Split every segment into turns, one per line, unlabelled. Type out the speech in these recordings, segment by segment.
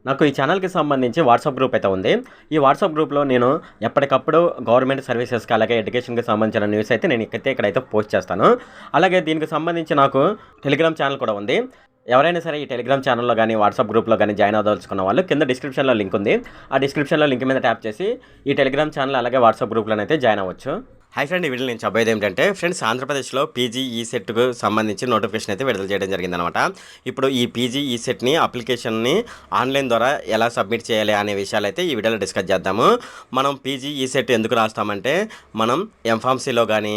నాకు ఈ ఛానల్‌కి సంబంధించి వాట్సాప్ గ్రూప్ అయితే ఉంది. ఈ వాట్సాప్ గ్రూప్‌లో నేను ఎప్పటికప్పుడు గవర్నమెంట్ సర్వీసెస్‌కి అలాగే ఎడ్యుకేషన్‌కి సంబంధించిన న్యూస్ అయితే నేను ఇక్కడైతే పోస్ట్ చేస్తాను. అలాగే దీనికి సంబంధించి నాకు టెలిగ్రామ్ ఛానల్ కూడా ఉంది. ఎవరైనా సరే ఈ టెలిగ్రామ్ ఛానల్‌లో గాని, వాట్సాప్ గ్రూప్‌లో గాని జాయిన్ అవ్వదలుచుకున్న వాళ్ళు కింద డిస్క్రిప్షన్‌లో లింక్ ఉంది. ఆ డిస్క్రిప్షన్‌లో లింక్ మీద ట్యాప్ చేసి ఈ టెలిగ్రామ్ ఛానల్ అలాగే వాట్సాప్ గ్రూప్‌లోనైతే జాయిన్ అవ్వచ్చు. హాయ్ ఫ్రెండ్, ఈ వీడియోలో నేను చెప్పేది ఏంటంటే ఫ్రెండ్స్, ఆంధ్రప్రదేశ్లో పీజీ ఈసెట్‌కు సంబంధించి నోటిఫికేషన్ అయితే విడుదల చేయడం జరిగిందనమాట. ఇప్పుడు ఈ పీజీ ఈసెట్‌ని అప్లికేషన్‌ని ఆన్లైన్ ద్వారా ఎలా సబ్మిట్ చేయాలి అనే విషయాలైతే ఈ వీడియోలో డిస్కస్ చేద్దాము. మనం పీజీ ఈసెట్ ఎందుకు రాస్తామంటే మనం ఎంఫార్మసీలో కానీ,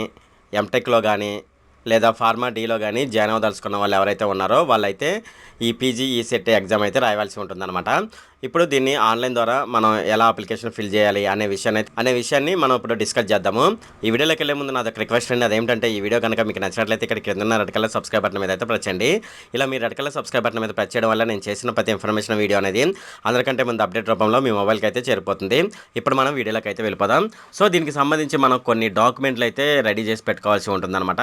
ఎంటెక్‌లో కానీ లేదా ఫార్మా డీలో కానీ జాయిన్ అవ్వదలుచుకున్న వాళ్ళు ఎవరైతే ఉన్నారో వాళ్ళైతే ఈ పీజీ ఈసెట్ ఎగ్జామ్ అయితే రాయవలసి ఉంటుందన్నమాట. ఇప్పుడు దీన్ని ఆన్లైన్ ద్వారా మనం ఎలా అప్లికేషన్ ఫిల్ చేయాలి అనే విషయాన్ని మనం ఇప్పుడు డిస్కస్ చేద్దాము. ఈ వీడియోలోకి వెళ్ళే ముందు నాది ఒక రిక్వెస్ట్ అండి. అదేంటంటే ఈ వీడియో కనుక మీకు నచ్చినట్లయితే ఇక్కడ కింద రెడ్ కలర్ సబ్స్క్రైబ్ బటన్ మీద అయితే ప్రెస్ చేయండి. ఇలా మీరు రెడ్ కలర్ సబ్స్క్రైబ్ బటన్ మీద ప్రెస్ చేయడం వల్ల నేను చేసిన ప్రతి ఇన్ఫర్మేషన్ వీడియో అనేది అందరికంటే ముందు అప్డేట్ రూపంలో మీ మొబైల్కి అయితే చేరిపోతుంది. ఇప్పుడు మనం వీడియోలోకి అయితే వెళ్ళిపోదాం. సో దీనికి సంబంధించి మనం కొన్ని డాక్యుమెంట్లు అయితే రెడీ చేసి పెట్టుకోవాల్సి ఉంటుందన్నమాట.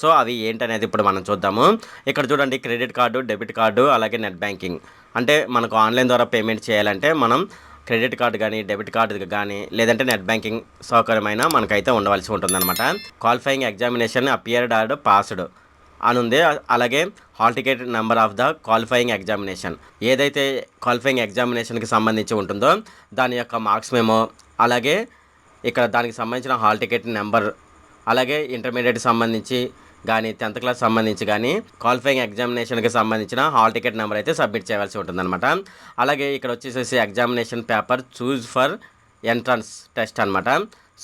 సో అవి ఏంటనేది ఇప్పుడు మనం చూద్దాము. ఇక్కడ చూడండి, క్రెడిట్ కార్డు, డెబిట్ కార్డు అలాగే నెట్ బ్యాంకింగ్. అంటే మనకు ఆన్లైన్ ద్వారా పేమెంట్ చేయాలంటే మనం క్రెడిట్ కార్డు కానీ, డెబిట్ కార్డు కానీ లేదంటే నెట్ బ్యాంకింగ్ సౌకర్యమైన మనకైతే ఉండవలసి ఉంటుందన్నమాట. Qualifying examination appeared or passed అని ఉంది. అలాగే hall ticket number of the qualifying examination, ఏదైతే క్వాలిఫైయింగ్ ఎగ్జామినేషన్కి సంబంధించి ఉంటుందో దాని యొక్క మార్క్స్ మెమో, అలాగే ఇక్కడ దానికి సంబంధించిన హాల్ టికెట్ నెంబర్, అలాగే ఇంటర్మీడియట్ సంబంధించి కానీ 10th క్లాస్ సంబంధించి కానీ క్వాలిఫైయింగ్ ఎగ్జామినేషన్కి సంబంధించిన హాల్ టికెట్ నెంబర్ అయితే సబ్మిట్ చేయవలసి ఉంటుందన్నమాట. అలాగే ఇక్కడ వచ్చేసేసి examination paper choose for entrance test అనమాట.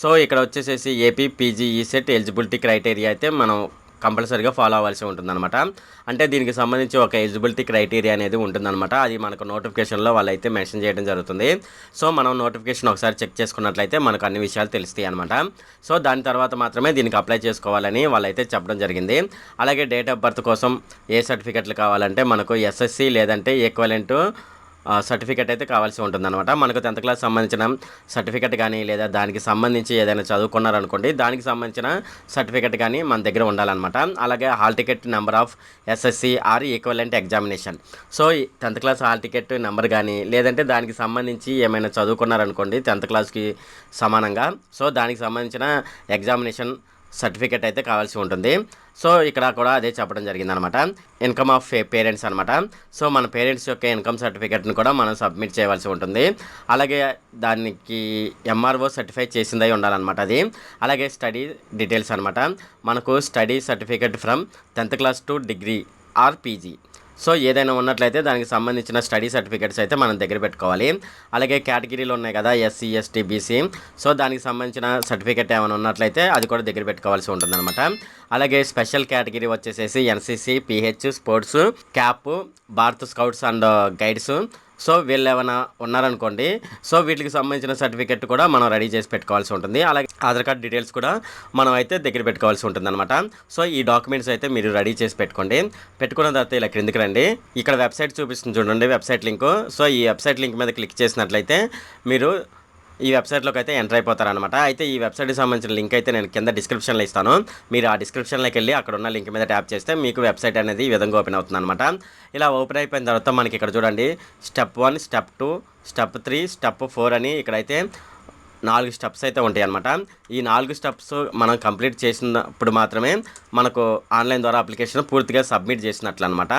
సో ఇక్కడ వచ్చేసేసి AP PG ECET eligibility criteria అయితే మనం కంపల్సరీగా ఫాలో అవ్వాల్సి ఉంటుందన్నమాట. అంటే దీనికి సంబంధించి ఒక ఎలిజిబిలిటీ క్రైటీరియా అనేది ఉంటుందన్నమాట. అది మనకు నోటిఫికేషన్లో వాళ్ళైతే మెన్షన్ చేయడం జరుగుతుంది. సో మనం నోటిఫికేషన్ ఒకసారి చెక్ చేసుకున్నట్లయితే మనకు అన్ని విషయాలు తెలుస్తాయి అనమాట. సో దాని తర్వాత మాత్రమే దీనికి అప్లై చేసుకోవాలని వాళ్ళైతే చెప్పడం జరిగింది. అలాగే డేట్ ఆఫ్ బర్త్ కోసం ఏ సర్టిఫికెట్లు కావాలంటే మనకు ఎస్ఎస్సి లేదంటే ఈక్వలెంట్ సర్టిఫికెట్ అయితే కావాల్సి ఉంటుందన్నమాట. మనకు 10th క్లాస్ సంబంధించిన సర్టిఫికెట్ కానీ లేదా దానికి సంబంధించి ఏదైనా చదువుకున్నారనుకోండి, దానికి సంబంధించిన సర్టిఫికెట్ కానీ మన దగ్గర ఉండాలన్నమాట. అలాగే hall ticket number of SSC or equivalent examination. So 10th class hall ticket number కానీ లేదంటే దానికి సంబంధించి ఏమైనా చదువుకున్నారనుకోండి 10th క్లాస్కి సమానంగా, సో దానికి సంబంధించిన ఎగ్జామినేషన్ సర్టిఫికెట్ అయితే కావాల్సి ఉంటుంది. సో ఇక్కడ కూడా అదే చెప్పడం జరిగిందనమాట. ఇన్కమ్ ఆఫ్ పేరెంట్స్ అనమాట. సో మన పేరెంట్స్ యొక్క ఇన్కమ్ సర్టిఫికెట్ని కూడా మనం సబ్మిట్ చేయవలసి ఉంటుంది. అలాగే దానికి ఎంఆర్ఓ సర్టిఫై చేసిందై ఉండాలన్నమాట అది. అలాగే స్టడీ డీటెయిల్స్ అనమాట. మనకు study certificate from 10th class to degree or PG. So ఏదైనా ఉన్నట్లయితే దానికి సంబంధించిన స్టడీ సర్టిఫికేట్స్ అయితే మనం దగ్గర పెట్టుకోవాలి. అలాగే కేటగిరీలు ఉన్నాయి కదా, ఎస్సీ, ఎస్టీ, బీసీ. సో దానికి సంబంధించిన సర్టిఫికేట్ ఏమైనా ఉన్నట్లయితే అది కూడా దగ్గర పెట్టుకోవాల్సి ఉంటుందన్నమాట. అలాగే స్పెషల్ కేటగిరీ వచ్చేసేసి NCC, pH, sports, cap, Bharat scouts and guides. So వీళ్ళు ఏమైనా ఉన్నారనుకోండి, సో వీటికి సంబంధించిన సర్టిఫికెట్ కూడా మనం రెడీ చేసి పెట్టుకోవాల్సి ఉంటుంది. అలాగే ఆధార్ కార్డ్ డీటెయిల్స్ కూడా మనం అయితే దగ్గర పెట్టుకోవాల్సి ఉంటుంది అనమాట. సో ఈ డాక్యుమెంట్స్ అయితే మీరు రెడీ చేసి పెట్టుకోండి. పెట్టుకున్న తర్వాత ఇలా క్రిందికి రండి. ఇక్కడ వెబ్సైట్ చూపిస్తుంది చూడండి, వెబ్సైట్ లింకు. సో ఈ వెబ్సైట్ లింక్ మీద క్లిక్ చేసినట్లయితే మీరు ఈ వెబ్సైట్లోకి అయితే ఎంటర్ అయిపోతారనమాట. అయితే ఈ వెబ్సైట్కి సంబంధించిన లింక్ అయితే నేను కింద డిస్క్రిప్షన్లో ఇస్తాను. మీరు ఆ డిస్క్రిప్షన్లోకి వెళ్ళి అక్కడ ఉన్న లింక్ మీద ట్యాప్ చేస్తే మీకు వెబ్సైట్ అనేది ఈ విధంగా ఓపెన్ అవుతుంది అనమాట. ఇలా ఓపెన్ అయిపోయిన తర్వాత మనకి ఇక్కడ చూడండి, స్టెప్ 1, స్టెప్ 2, స్టెప్ 3, స్టెప్ 4 అని ఇక్కడైతే 4 స్టెప్స్ అయితే ఉంటాయి అన్నమాట. ఈ 4 స్టెప్స్ మనం కంప్లీట్ చేసినప్పుడు మాత్రమే మనకు ఆన్లైన్ ద్వారా అప్లికేషన్ పూర్తిగా సబ్మిట్ చేసినట్లు అనమాట.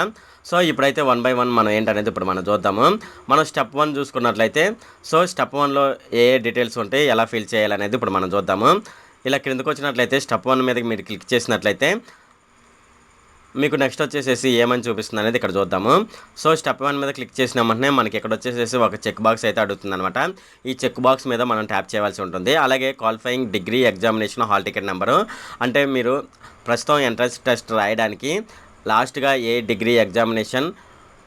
సో ఇప్పుడైతే 1 by 1 మనం ఏంటనేది ఇప్పుడు మనం చూద్దాము. మనం స్టెప్ 1 చూసుకున్నట్లయితే, సో స్టెప్ 1లో ఏ డీటెయిల్స్ ఉంటాయి, ఎలా ఫిల్ చేయాలనేది ఇప్పుడు మనం చూద్దాము. ఇలా క్రిందకు వచ్చినట్లయితే స్టెప్ 1 మీద మీరు క్లిక్ చేసినట్లయితే మీకు నెక్స్ట్ వచ్చేసేసి ఏమని చూపిస్తుంది అనేది ఇక్కడ చూద్దాము. సో స్టెప్ 1 మీద క్లిక్ చేసిన వెంటనే మనకి ఇక్కడ వచ్చేసేసి ఒక చెక్ బాక్స్ అయితే అడుగుతుంది అనమాట. ఈ చెక్ బాక్స్ మీద మనం ట్యాప్ చేయవలసి ఉంటుంది. అలాగే qualifying degree examination hall ticket number, అంటే మీరు ప్రస్తుతం ఎంట్రన్స్ టెస్ట్ రాయడానికి లాస్ట్గా ఏ డిగ్రీ ఎగ్జామినేషన్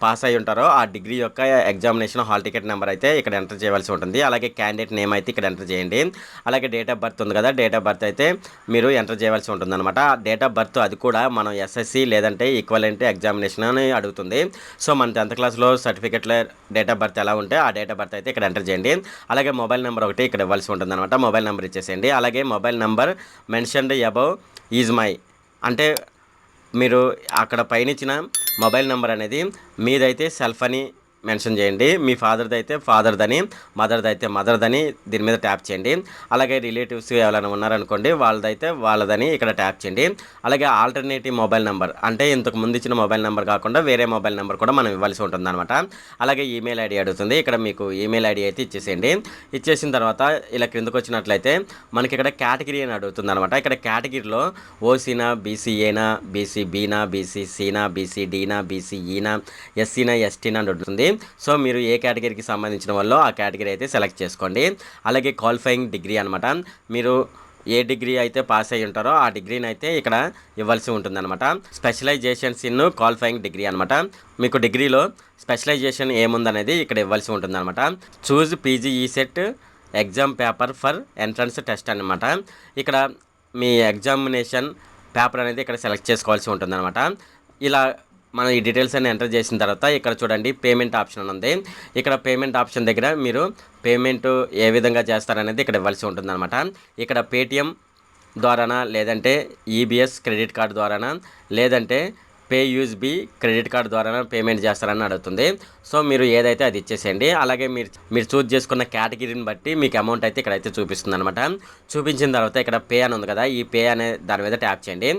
పాస్ అయి ఉంటారో ఆ డిగ్రీ యొక్క ఎగ్జామినేషన్ హాల్ టికెట్ నెంబర్ అయితే ఇక్కడ ఎంటర్ చేయవలసి ఉంటుంది. అలాగే క్యాండిడేట్ నేమ్ అయితే ఇక్కడ ఎంటర్ చేయండి. అలాగే డేట్ ఆఫ్ బర్త్ ఉంది కదా, డేట్ ఆఫ్ బర్త్ అయితే మీరు ఎంటర్ చేయవలసి ఉంటుందన్నమాట. డేట్ ఆఫ్ బర్త్ అది కూడా మనం ఎస్ఎస్సి లేదంటే ఈక్వలెంట్ ఎగ్జామినేషన్ అని అడుగుతుంది. సో మన 10th క్లాస్లో సర్టిఫికెట్లో డేట్ ఆఫ్ బర్త్ ఎలా ఉంటే ఆ డేట్ ఆఫ్ బర్త్ అయితే ఇక్కడ ఎంటర్ చేయండి. అలాగే మొబైల్ నెంబర్ ఒకటి ఇక్కడ ఇవ్వాల్సి ఉంటుందన్నమాట. మొబైల్ నెంబర్ ఇచ్చేసేయండి. అలాగే mobile number mentioned above is my, అంటే మీరు అక్కడ పైన ఇచ్చిన మొబైల్ నెంబర్ అనేది మీదైతే సెల్ఫ్ అని మెన్షన్ చేయండి. మీ ఫాదర్ది అయితే ఫాదర్దని, మదర్ది అయితే మదర్దని దీని మీద ట్యాప్ చేయండి. అలాగే రిలేటివ్స్ ఎవరైనా ఉన్నారనుకోండి, వాళ్ళదైతే వాళ్ళదని ఇక్కడ ట్యాప్ చేయండి. అలాగే ఆల్టర్నేటివ్ మొబైల్ నెంబర్ అంటే ఇంతకు ముందు ఇచ్చిన మొబైల్ నెంబర్ కాకుండా వేరే మొబైల్ నెంబర్ కూడా మనం ఇవ్వాల్సి ఉంటుందన్నమాట. అలాగే ఈమెయిల్ ఐడి అడుగుతుంది. ఇక్కడ మీకు ఈమెయిల్ ఐడి అయితే ఇచ్చేసేయండి. ఇచ్చేసిన తర్వాత ఇలా క్రిందకు వచ్చినట్లయితే మనకి ఇక్కడ కేటగిరీ అని అడుగుతుంది అనమాట. ఇక్కడ కేటగిరీలో ఓసీనా, బీసీఏనా, బీసీబీనా, బీసీసీనా, బీసీడీనా, బీసీఈనా, ఎస్సీనా, ఎస్టీనా అని అడుగుతుంది. సో మీరు ఏ కేటగిరీకి సంబంధించిన వాళ్ళు ఆ కేటగిరీ అయితే సెలెక్ట్ చేసుకోండి. అలాగే క్వాలిఫైయింగ్ డిగ్రీ అనమాట. మీరు ఏ డిగ్రీ అయితే పాస్ అయ్యి ఉంటారో ఆ డిగ్రీని అయితే ఇక్కడ ఇవ్వాల్సి ఉంటుందన్నమాట. స్పెషలైజేషన్స్ ఇన్ క్వాలిఫైయింగ్ డిగ్రీ అనమాట. మీకు డిగ్రీలో స్పెషలైజేషన్ ఏముందనేది ఇక్కడ ఇవ్వాల్సి ఉంటుందన్నమాట. Choose PGE set exam paper for entrance test అనమాట. ఇక్కడ మీ ఎగ్జామినేషన్ పేపర్ అనేది ఇక్కడ సెలెక్ట్ చేసుకోవాల్సి ఉంటుందన్నమాట. ఇలా మనం ఈ డీటెయిల్స్ అన్ని ఎంటర్ చేసిన తర్వాత ఇక్కడ చూడండి పేమెంట్ ఆప్షన్ ఉంది. ఇక్కడ పేమెంట్ ఆప్షన్ దగ్గర మీరు పేమెంట్ ఏ విధంగా చేస్తారనేది ఇక్కడ ఇవ్వాల్సి ఉంటుందన్నమాట. ఇక్కడ పేటిఎం ద్వారానా, లేదంటే ఈబీఎస్ క్రెడిట్ కార్డు ద్వారానా, లేదంటే పే యూఎస్బీ క్రెడిట్ కార్డు ద్వారా పేమెంట్ చేస్తారని అడుగుతుంది. సో మీరు ఏదైతే అది ఇచ్చేసేయండి. అలాగే మీరు చూజ్ చేసుకున్న కేటగిరీని బట్టి మీకు అమౌంట్ అయితే ఇక్కడైతే చూపిస్తుంది అనమాట. చూపించిన తర్వాత ఇక్కడ పే అని ఉంది కదా, ఈ పే అనే దాని మీద ట్యాప్ చేయండి.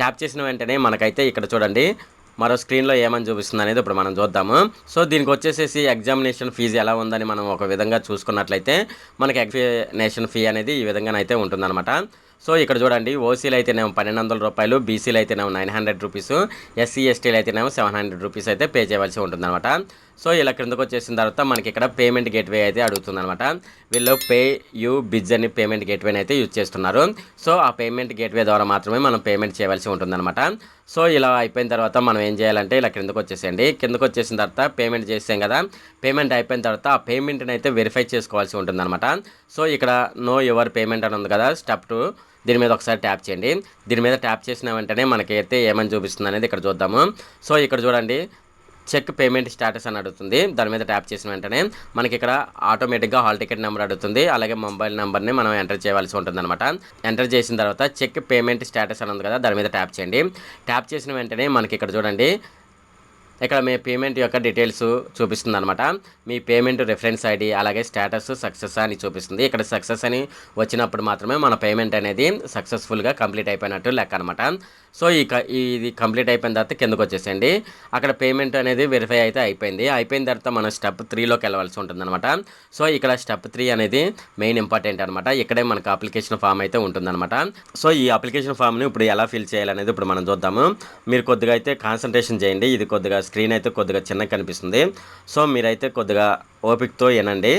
ట్యాప్ చేసిన వెంటనే మనకైతే ఇక్కడ చూడండి మరో స్క్రీన్లో ఏమని చూపిస్తుంది అనేది ఇప్పుడు మనం చూద్దాము. సో దీనికి వచ్చేసేసి ఎగ్జామినేషన్ ఫీజు ఎలా ఉందని మనం ఒక విధంగా చూసుకున్నట్లయితే మనకి ఎగ్జామినేషన్ ఫీ అనేది ఈ విధంగానైతే ఉంటుందన్నమాట. సో ఇక్కడ చూడండి ఓసీలు అయితేనేమో 1200 రూపాయలు, బీసీలు అయితేనేమో 900 రూపీస్, ఎస్సీ ఎస్టీలు అయితేనేమో 700 రూపీస్ అయితే పే చేయవలసి ఉంటుందన్నమాట. సో ఇలా క్రిందకు వచ్చేసిన తర్వాత మనకి ఇక్కడ పేమెంట్ గేట్వే అయితే అడుగుతుందన్నమాట. వీళ్ళు పే యూ బిజ్ అని పేమెంట్ గేట్వేని అయితే యూజ్ చేస్తున్నారు. సో ఆ పేమెంట్ గేట్వే ద్వారా మాత్రమే మనం పేమెంట్ చేయవలసి ఉంటుందన్నమాట. సో ఇలా అయిపోయిన తర్వాత మనం ఏం చేయాలంటే ఇలా కిందకు వచ్చేసేయండి. కిందకు వచ్చేసిన తర్వాత పేమెంట్ చేసాం కదా, పేమెంట్ అయిపోయిన తర్వాత ఆ పేమెంట్ని అయితే వెరిఫై చేసుకోవాల్సి ఉంటుందన్నమాట. సో ఇక్కడ నో యువర్ పేమెంట్ అని ఉంది కదా, స్టెప్ 2 దీని మీద ఒకసారి ట్యాప్ చేయండి. దీని మీద ట్యాప్ చేసిన వెంటనే మనకైతే ఏమని చూపిస్తుంది అనేది ఇక్కడ చూద్దాము. సో ఇక్కడ చూడండి చెక్ పేమెంట్ స్టేటస్ అని అడుగుతుంది. దాని మీద ట్యాప్ చేసిన వెంటనే మనకి ఇక్కడ ఆటోమేటిక్గా హాల్ టికెట్ నెంబర్ అడుగుతుంది. అలాగే మొబైల్ నెంబర్ని మనం ఎంటర్ చేయవలసి ఉంటుంది అనమాట. ఎంటర్ చేసిన తర్వాత చెక్ పేమెంట్ స్టేటస్ అని ఉంది కదా, దాని మీద ట్యాప్ చేయండి. ట్యాప్ చేసిన వెంటనే మనకి ఇక్కడ చూడండి ఇక్కడ మీ పేమెంట్ యొక్క డీటెయిల్స్ చూపిస్తుంది అనమాట. మీ పేమెంట్ రిఫరెన్స్ ఐడి అలాగే స్టేటస్ సక్సెస్ అని చూపిస్తుంది. ఇక్కడ సక్సెస్ అని వచ్చినప్పుడు మాత్రమే మన పేమెంట్ అనేది సక్సెస్ఫుల్గా కంప్లీట్ అయిపోయినట్టు లెక్క అనమాట. సో ఇది కంప్లీట్ అయిపోయిన తర్వాత కిందకు వచ్చేసేయండి. అక్కడ పేమెంట్ అనేది వెరిఫై అయితే అయిపోయిన తర్వాత మనం స్టెప్ 3లోకి వెళ్ళవలసి ఉంటుందన్నమాట. సో ఇక్కడ స్టెప్ 3 అనేది మెయిన్ ఇంపార్టెంట్ అనమాట. ఇక్కడే మనకు అప్లికేషన్ ఫామ్ అయితే ఉంటుందన్నమాట. సో ఈ అప్లికేషన్ ఫామ్ని ఇప్పుడు ఎలా ఫిల్ చేయాలనేది ఇప్పుడు మనం చూద్దాము. మీరు కొద్దిగా అయితే కాన్సన్ట్రేషన్ చేయండి. ఇది కొద్దిగా స్క్రీన్ అయితే కొద్దిగా చిన్నగా కనిపిస్తుంది. సో మీరైతే కొద్దిగా ఓపికతో వినండి,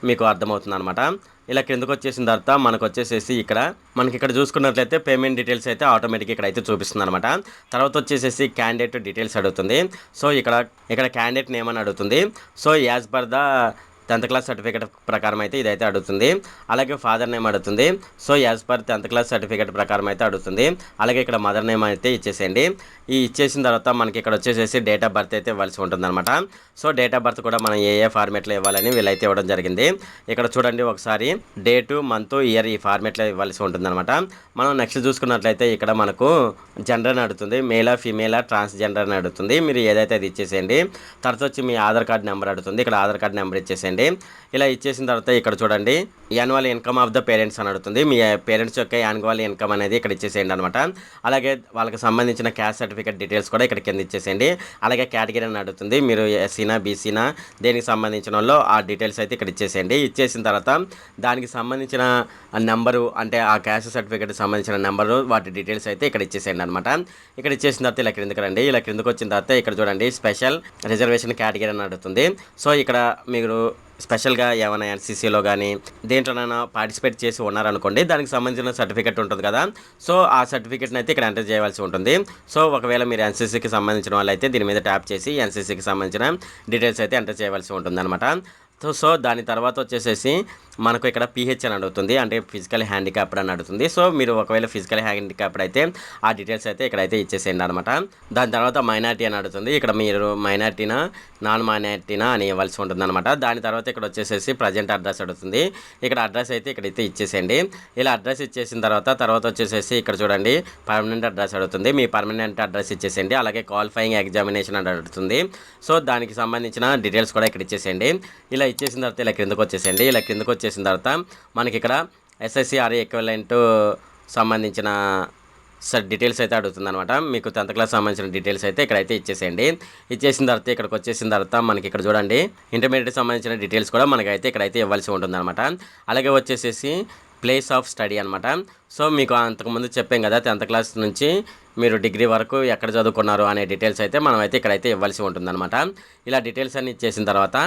మీకు అర్థమవుతుంది అనమాట. ఇలా కిందకు వచ్చేసిన తర్వాత మనకు వచ్చేసేసి మనకి ఇక్కడ చూసుకున్నట్లయితే పేమెంట్ డీటెయిల్స్ అయితే ఆటోమేటిక్గా ఇక్కడ అయితే చూపిస్తుంది అనమాట. తర్వాత వచ్చేసేసి క్యాండిడేట్ డీటెయిల్స్ అడుగుతుంది. సో ఇక్కడ క్యాండిడేట్ నేమ్ అని అడుగుతుంది. So as per the 10th class certificate ప్రకారం అయితే ఇదైతే అడుగుతుంది. అలాగే ఫాదర్ నేమ్ అడుగుతుంది. So as per 10th class certificate ప్రకారం అయితే అడుగుతుంది. అలాగే ఇక్కడ మదర్ నేమ్ అయితే ఇచ్చేసేయండి. ఈ ఇచ్చేసిన తర్వాత మనకి ఇక్కడ వచ్చేసేసి డేట్ ఆఫ్ బర్త్ అయితే ఇవ్వాల్సి ఉంటుందన్నమాట. సో డేట్ ఆఫ్ బర్త్ కూడా మనం ఏ ఫార్మేట్లో ఇవ్వాలని వీళ్ళైతే ఇవ్వడం జరిగింది. ఇక్కడ చూడండి ఒకసారి డేటు, మంత్, ఇయర్ ఈ ఫార్మేట్లో ఇవ్వాల్సి ఉంటుందన్నమాట. మనం నెక్స్ట్ చూసుకున్నట్లయితే ఇక్కడ మనకు జెండర్ అని అడుగుతుంది. మేలా, ఫీమేలా, ట్రాన్స్జెండర్ అని అడుగుతుంది. మీరు ఏదైతే అది ఇచ్చేసేయండి. తర్వాత వచ్చి మీ ఆధార్ కార్డ్ నెంబర్ అడుగుతుంది. ఇక్కడ ఆధార్ కార్డ్ నెంబర్ ఇచ్చేసేయండి. ఇలా ఇచ్చేసిన తర్వాత ఇక్కడ చూడండి annual income of the parents అని అడుగుతుంది. మీ పేరెంట్స్ యొక్క యాన్యువల్ ఇన్కమ్ అనేది ఇక్కడ ఇచ్చేసేయండి అనమాట. అలాగే వాళ్ళకి సంబంధించిన క్యాస్ట్ సర్టిఫికేట్ డీటెయిల్స్ కూడా ఇక్కడ కింద ఇచ్చేసేయండి. అలాగే కేటగిరీ అని అడుగుతుంది. మీరు ఎస్సీనా, బీసీనా, దేనికి సంబంధించిన వాళ్ళు ఆ డీటెయిల్స్ అయితే ఇక్కడ ఇచ్చేసేయండి. ఇచ్చేసిన తర్వాత దానికి సంబంధించిన నెంబరు అంటే ఆ క్యాస్ట్ సర్టిఫికేట్కి సంబంధించిన నెంబరు వాటి డీటెయిల్స్ అయితే ఇక్కడ ఇచ్చేసేయండి అనమాట. ఇక్కడ ఇచ్చేసిన తర్వాత ఇలా క్రిందకి రండి. ఇలా క్రిందకు వచ్చిన తర్వాత ఇక్కడ చూడండి స్పెషల్ రిజర్వేషన్ కేటగిరీ అని అడుగుతుంది. సో ఇక్కడ మీరు స్పెషల్గా ఏమైనా ఎన్సీసీలో కానీ దేంట్లోనైనా పార్టిసిపేట్ చేసి ఉన్నారనుకోండి, దానికి సంబంధించిన సర్టిఫికేట్ ఉంటుంది కదా. సో ఆ సర్టిఫికేట్ని అయితే ఇక్కడ ఎంటర్ చేయవలసి ఉంటుంది. సో ఒకవేళ మీరు ఎన్సీసీకి సంబంధించిన వాళ్ళైతే దీని మీద ట్యాప్ చేసి ఎన్సీసీకి సంబంధించిన డీటెయిల్స్ అయితే ఎంటర్ చేయవలసి ఉంటుంది అనమాట. సో దాని తర్వాత వచ్చేసేసి మనకు ఇక్కడ పీహెచ్ అని అడుగుతుంది, అంటే ఫిజికల్ హ్యాండిక్యాప్డ్ అని అడుగుతుంది. సో మీరు ఒకవేళ ఫిజికల్ హ్యాండిక్యాప్డ్ అయితే ఆ డీటెయిల్స్ అయితే ఇక్కడైతే ఇచ్చేసేయండి అనమాట. దాని తర్వాత మైనారిటీ అని అడుగుతుంది. ఇక్కడ మీరు మైనారిటీనా నాన్ మైనారిటీనా అని ఇవ్వాల్సి ఉంటుంది అనమాట. దాని తర్వాత ఇక్కడ వచ్చేసేసి ప్రజెంట్ అడ్రస్ అడుగుతుంది. ఇక్కడ అడ్రస్ అయితే ఇక్కడైతే ఇచ్చేసేయండి. ఇలా అడ్రస్ ఇచ్చేసిన తర్వాత వచ్చేసేసి ఇక్కడ చూడండి పర్మనెంట్ అడ్రస్ అడుగుతుంది. మీ పర్మనెంట్ అడ్రస్ ఇచ్చేసేయండి. అలాగే క్వాలిఫైయింగ్ ఎగ్జామినేషన్ అని అడుగుతుంది. సో దానికి సంబంధించిన డీటెయిల్స్ కూడా ఇక్కడ ఇచ్చేసేయండి. ఇలా ఇచ్చేసిన తర్వాత ఇలా కిందకు వచ్చేసేయండి. ఇలా కిందకు వచ్చేసిన తర్వాత మనకి ఇక్కడ SSCRE ఈక్వలెంట్ సంబంధించిన డీటెయిల్స్ అయితే అడుగుతుంది అనమాట. మీకు 10th క్లాస్ సంబంధించిన డీటెయిల్స్ అయితే ఇక్కడైతే ఇచ్చేసేయండి. ఇచ్చేసిన తర్వాత ఇక్కడికి వచ్చేసిన తర్వాత మనకి ఇక్కడ చూడండి ఇంటర్మీడియట్ సంబంధించిన డీటెయిల్స్ కూడా మనకైతే ఇక్కడైతే ఇవ్వాల్సి ఉంటుంది అనమాట. అలాగే వచ్చేసేసి ప్లేస్ ఆఫ్ స్టడీ అనమాట. సో మీకు అంతకుముందు చెప్పాం కదా 10th క్లాస్ నుంచి మీరు డిగ్రీ వరకు ఎక్కడ చదువుకున్నారు అనే డీటెయిల్స్ అయితే మనం అయితే ఇక్కడైతే ఇవ్వాల్సి ఉంటుందన్నమాట. ఇలా డీటెయిల్స్ అన్ని ఇచ్చేసిన తర్వాత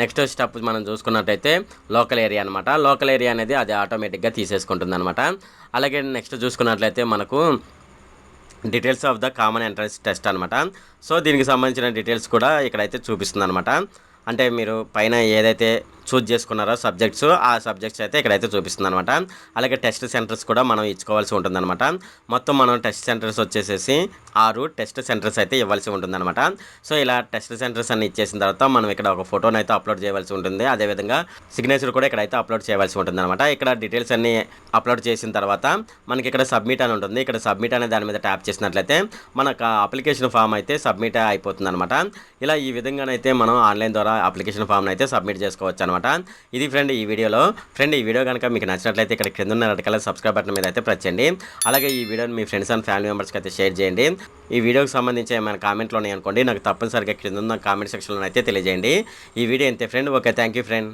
నెక్స్ట్ స్టెప్ మనం చూసుకున్నట్టయితే లోకల్ ఏరియా అనమాట. లోకల్ ఏరియా అనేది అది ఆటోమేటిక్గా తీసేసుకుంటుంది అనమాట. అలాగే నెక్స్ట్ చూసుకున్నట్లయితే మనకు details of the common entrance test అనమాట. సో దీనికి సంబంధించిన డీటెయిల్స్ కూడా ఇక్కడైతే చూపిస్తుంది అనమాట. అంటే మీరు పైన ఏదైతే చూజ్ చేసుకున్నారో సబ్జెక్ట్స్ ఆ సబ్జెక్ట్స్ అయితే ఇక్కడైతే చూపిస్తుంది అనమాట. అలాగే టెస్ట్ సెంటర్స్ కూడా మనం ఇచ్చుకోవాల్సి ఉంటుందన్నమాట. మొత్తం మనం టెస్ట్ సెంటర్స్ వచ్చేసేసి 6 టెస్ట్ సెంటర్స్ అయితే ఇవ్వాల్సి ఉంటుందన్నమాట. సో ఇలా టెస్ట్ సెంటర్స్ అన్ని ఇచ్చేసిన తర్వాత మనం ఇక్కడ ఒక ఫోటోని అయితే అప్లోడ్ చేయవలసి ఉంటుంది. అదేవిధంగా సిగ్నేచర్ కూడా ఇక్కడైతే అప్లోడ్ చేయవలసి ఉంటుందన్నమాట. ఇక్కడ డీటెయిల్స్ అన్ని అప్లోడ్ చేసిన తర్వాత మనకి ఇక్కడ సబ్మిట్ అని ఉంటుంది. ఇక్కడ సబ్మిట్ అనే దాని మీద ట్యాప్ చేసినట్లయితే మనకు అప్లికేషన్ ఫామ్ అయితే సబ్మిట్ అయిపోతుంది అనమాట. ఇలా ఈ విధంగానైతే మనం ఆన్లైన్ ద్వారా అప్లికేషన్ ఫామ్ అయితే సబ్మిట్ చేసుకోవచ్చు అనమాట. ఇది ఫ్రెండ్ ఈ వీడియో కనుక మీకు నచ్చినట్లయితే ఇక్కడ కింద ఉన్న రెడ్ కలర్ సబ్స్క్రైబ్ బటన్ మీద అయితే ప్రెస్ చేయండి. అలాగే ఈ వీడియోని మీ ఫ్రెండ్స్ అండ్ ఫ్యామిలీ మెంబర్స్కి అయితే షేర్ చేయండి. ఈ వీడియోకి సంబంధించి ఏమైనా కామెంట్లు ఉన్నాయనుకోండి నాకు తప్పనిసరిగా కింద ఉన్న కామెంట్ సెక్షన్లో అయితే తెలియజేయండి. ఈ వీడియో అంతే friend. Okay, thank you friend.